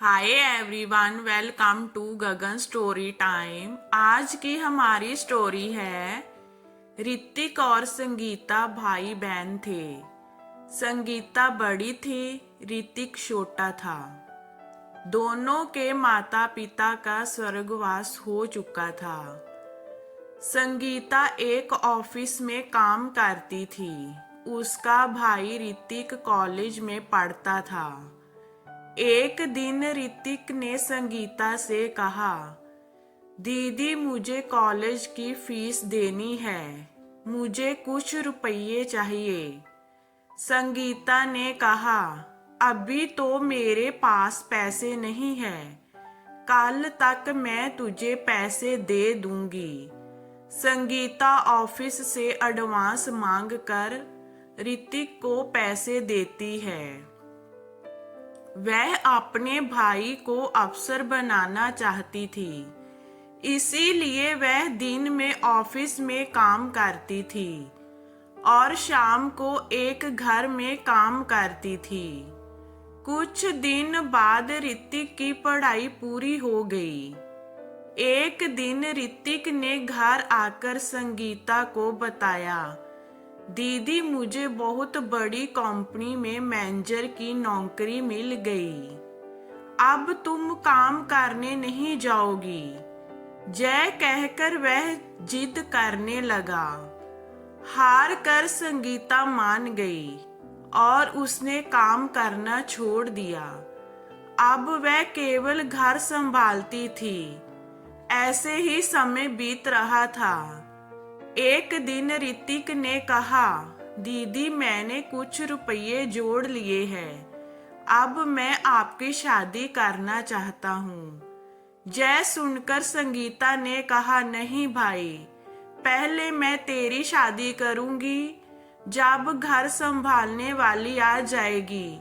Hi everyone, welcome to Gagan story time. आज की हमारी स्टोरी है ऋतिक और संगीता भाई बहन थे। संगीता बड़ी थी, ऋतिक छोटा था। दोनों के माता पिता का स्वर्गवास हो चुका था। संगीता एक ऑफिस में काम करती थी। उसका भाई ऋतिक कॉलेज में पढ़ता था। एक दिन ऋतिक ने संगीता से कहा, दीदी मुझे कॉलेज की फीस देनी है, मुझे कुछ रुपये चाहिए। संगीता ने कहा, अभी तो मेरे पास पैसे नहीं है, कल तक मैं तुझे पैसे दे दूंगी। संगीता ऑफिस से एडवांस मांग कर ऋतिक को पैसे देती है। वह अपने भाई को अफसर बनाना चाहती थी, इसीलिए वह दिन में ऑफिस में काम करती थी और शाम को एक घर में काम करती थी। कुछ दिन बाद ऋतिक की पढ़ाई पूरी हो गई। एक दिन ऋतिक ने घर आकर संगीता को बताया, दीदी मुझे बहुत बड़ी कंपनी में मैनेजर की नौकरी मिल गई। अब तुम काम करने नहीं जाओगी। जय कहकर वह जिद करने लगा। हार कर संगीता मान गई और उसने काम करना छोड़ दिया। अब वह केवल घर संभालती थी। ऐसे ही समय बीत रहा था। एक दिन ऋतिक ने कहा, दीदी मैंने कुछ रुपये जोड़ लिए हैं, अब मैं आपकी शादी करना चाहता हूँ। जय सुनकर संगीता ने कहा, नहीं भाई, पहले मैं तेरी शादी करूंगी। जब घर संभालने वाली आ जाएगी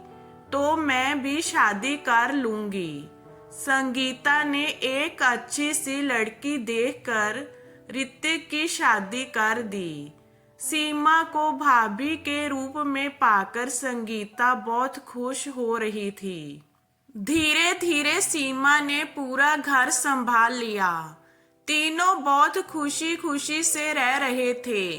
तो मैं भी शादी कर लूंगी। संगीता ने एक अच्छी सी लड़की देखकर ऋतिक की शादी कर दी। सीमा को भाभी के रूप में पाकर संगीता बहुत खुश हो रही थी। धीरे धीरे सीमा ने पूरा घर संभाल लिया। तीनों बहुत खुशी खुशी से रह रहे थे।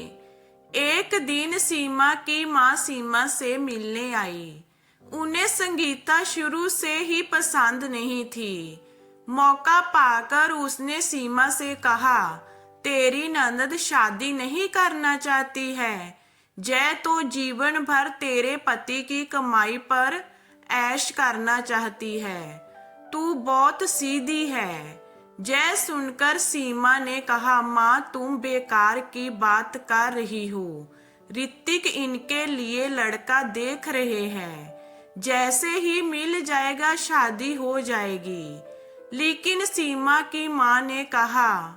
एक दिन सीमा की माँ सीमा से मिलने आई। उन्हें संगीता शुरू से ही पसंद नहीं थी। मौका पाकर उसने सीमा से कहा, तेरी ननद शादी नहीं करना चाहती है। जय तो जीवन भर तेरे पति की कमाई पर ऐश करना चाहती है। तू बहुत सीधी है। जय सुनकर सीमा ने कहा, माँ तुम बेकार की बात कर रही हो। ऋतिक इनके लिए लड़का देख रहे हैं, जैसे ही मिल जाएगा शादी हो जाएगी। लेकिन सीमा की माँ ने कहा,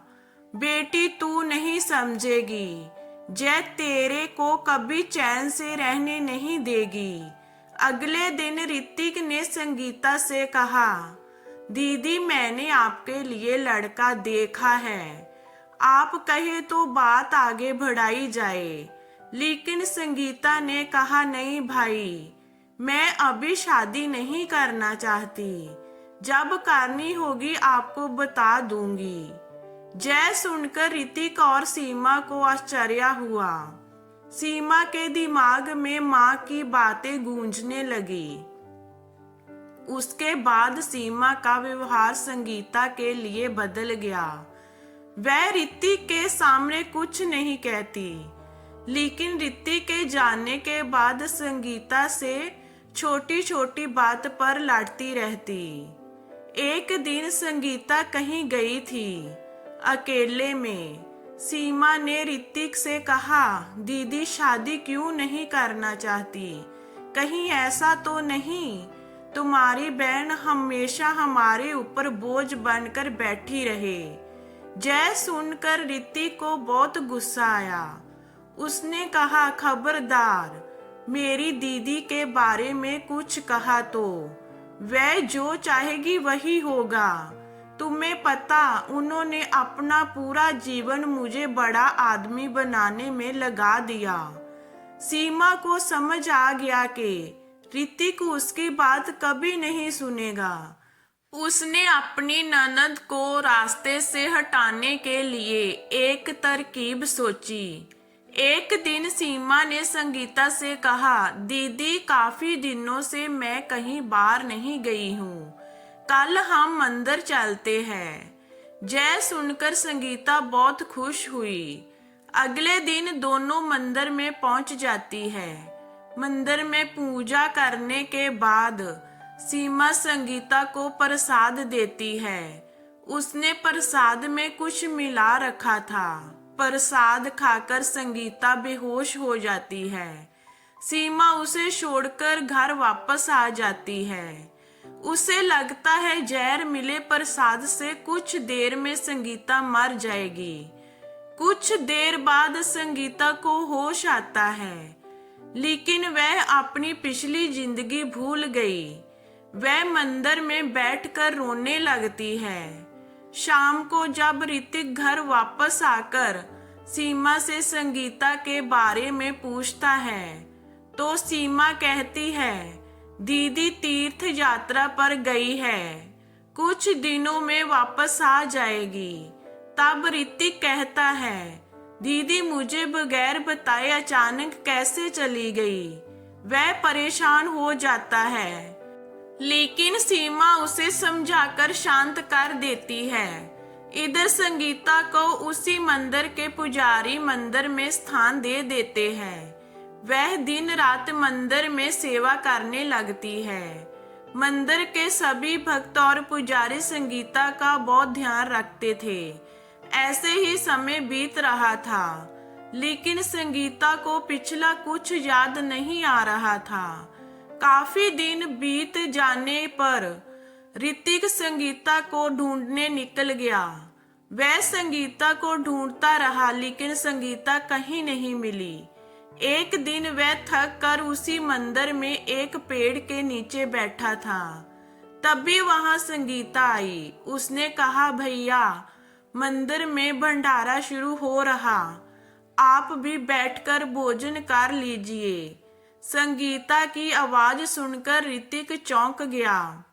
बेटी तू नहीं समझेगी, जय तेरे को कभी चैन से रहने नहीं देगी। अगले दिन ऋतिक ने संगीता से कहा, दीदी मैंने आपके लिए लड़का देखा है, आप कहे तो बात आगे बढ़ाई जाए। लेकिन संगीता ने कहा, नहीं भाई, मैं अभी शादी नहीं करना चाहती, जब करनी होगी आपको बता दूंगी। जय सुनकर ऋतिक और सीमा को आश्चर्य हुआ। सीमा के दिमाग में माँ की बातें गूंजने लगी। उसके बाद सीमा का व्यवहार संगीता के लिए बदल गया। वह ऋतिक के सामने कुछ नहीं कहती, लेकिन ऋतिक के जाने के बाद संगीता से छोटी छोटी बात पर लड़ती रहती। एक दिन संगीता कहीं गई थी अकेले में। सीमा ने ऋतिक से कहा, दीदी शादी क्यों नहीं करना चाहती? कहीं ऐसा तो नहीं तुम्हारी बहन हमेशा हमारे ऊपर बोझ बनकर बैठी रहे? जय सुनकर ऋतिक को बहुत गुस्सा आया। उसने कहा, खबरदार, मेरी दीदी के बारे में कुछ कहा तो वह जो चाहेगी वही होगा। तुम्हें पता, उन्होंने अपना पूरा जीवन मुझे बड़ा आदमी बनाने में लगा दिया। सीमा को समझ आ गया कि ऋतिक उसकी बात कभी नहीं सुनेगा। उसने अपनी ननद को रास्ते से हटाने के लिए एक तरकीब सोची। एक दिन सीमा ने संगीता से कहा, दीदी काफी दिनों से मैं कहीं बाहर नहीं गई हूँ, कल हम मंदिर चलते हैं। जय सुनकर संगीता बहुत खुश हुई। अगले दिन दोनों मंदिर में पहुंच जाती है। मंदिर में पूजा करने के बाद सीमा संगीता को प्रसाद देती है। उसने प्रसाद में कुछ मिला रखा था। प्रसाद खाकर संगीता बेहोश हो जाती है। सीमा उसे छोड़कर घर वापस आ जाती है। उसे लगता है जहर मिले प्रसाद से कुछ देर में संगीता मर जाएगी। कुछ देर बाद संगीता को होश आता है, लेकिन वह अपनी पिछली जिंदगी भूल गई। वह मंदिर में बैठकर रोने लगती है। शाम को जब ऋतिक घर वापस आकर सीमा से संगीता के बारे में पूछता है, तो सीमा कहती है, दीदी तीर्थ यात्रा पर गई है, कुछ दिनों में वापस आ जाएगी। तब ऋतिक कहता है, दीदी मुझे बगैर बताए अचानक कैसे चली गई। वह परेशान हो जाता है, लेकिन सीमा उसे समझाकर शांत कर देती है। इधर संगीता को उसी मंदिर के पुजारी मंदिर में स्थान दे देते हैं। वह दिन रात मंदिर में सेवा करने लगती है। मंदिर के सभी भक्त और पुजारी संगीता का बहुत ध्यान रखते थे। ऐसे ही समय बीत रहा था, लेकिन संगीता को पिछला कुछ याद नहीं आ रहा था। काफी दिन बीत जाने पर ऋतिक संगीता को ढूंढने निकल गया। वह संगीता को ढूंढता रहा, लेकिन संगीता कहीं नहीं मिली। एक दिन वह थक कर उसी मंदिर में एक पेड़ के नीचे बैठा था। तभी वहां संगीता आई। उसने कहा, भैया मंदिर में भंडारा शुरू हो रहा, आप भी बैठकर भोजन कर लीजिए। संगीता की आवाज सुनकर ऋतिक चौंक गया।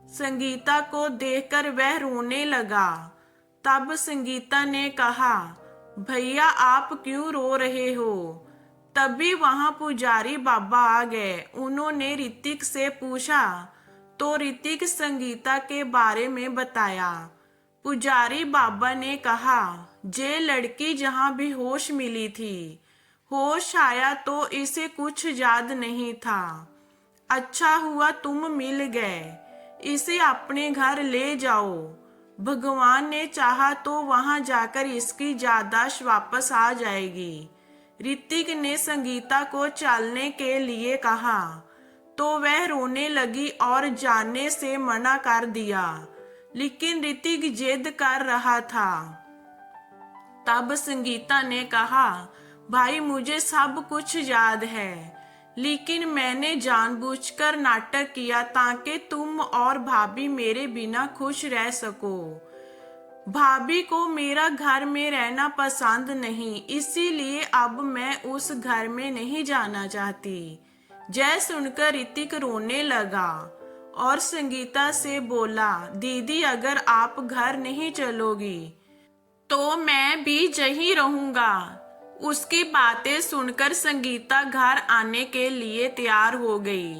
संगीता को देखकर वह रोने लगा। तब संगीता ने कहा, भैया आप क्यों रो रहे हो? तभी वहां पुजारी बाबा आ गए। उन्होंने ऋतिक से पूछा, तो ऋतिक संगीता के बारे में बताया। पुजारी बाबा ने कहा, जे लड़की जहां भी होश मिली थी, होश आया तो इसे कुछ याद नहीं था। अच्छा हुआ तुम मिल गए, इसे अपने घर ले जाओ। भगवान ने चाहा तो वहां जाकर इसकी याददाश्त वापस आ जाएगी। ऋतिक ने संगीता को चलने के लिए कहा, तो वह रोने लगी और जाने से मना कर दिया, लेकिन ऋतिक जिद कर रहा था। तब संगीता ने कहा, भाई मुझे सब कुछ याद है, लेकिन मैंने जानबूझकर नाटक किया ताकि तुम और भाभी मेरे बिना खुश रह सको। भाभी को मेरा घर में रहना पसंद नहीं, इसीलिए अब मैं उस घर में नहीं जाना चाहती। जय सुनकर ऋतिक रोने लगा और संगीता से बोला, दीदी अगर आप घर नहीं चलोगी तो मैं भी यहीं रहूंगा। उसकी बातें सुनकर संगीता घर आने के लिए तैयार हो गई,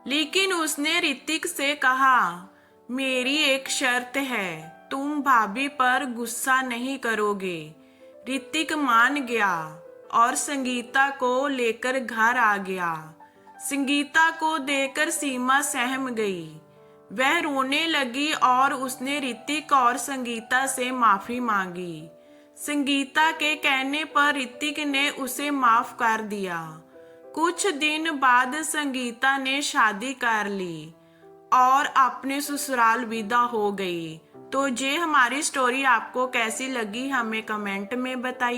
लेकिन उसने ऋतिक से कहा, मेरी एक शर्त है, तुम भाभी पर गुस्सा नहीं करोगे। ऋतिक मान गया और संगीता को लेकर घर आ गया। संगीता को देखकर सीमा सहम गई। वह रोने लगी और उसने ऋतिक और संगीता से माफी मांगी। संगीता के कहने पर ऋतिक ने उसे माफ कर दिया। कुछ दिन बाद संगीता ने शादी कर ली और अपने ससुराल विदा हो गई। तो ये हमारी स्टोरी आपको कैसी लगी हमें कमेंट में बताइए।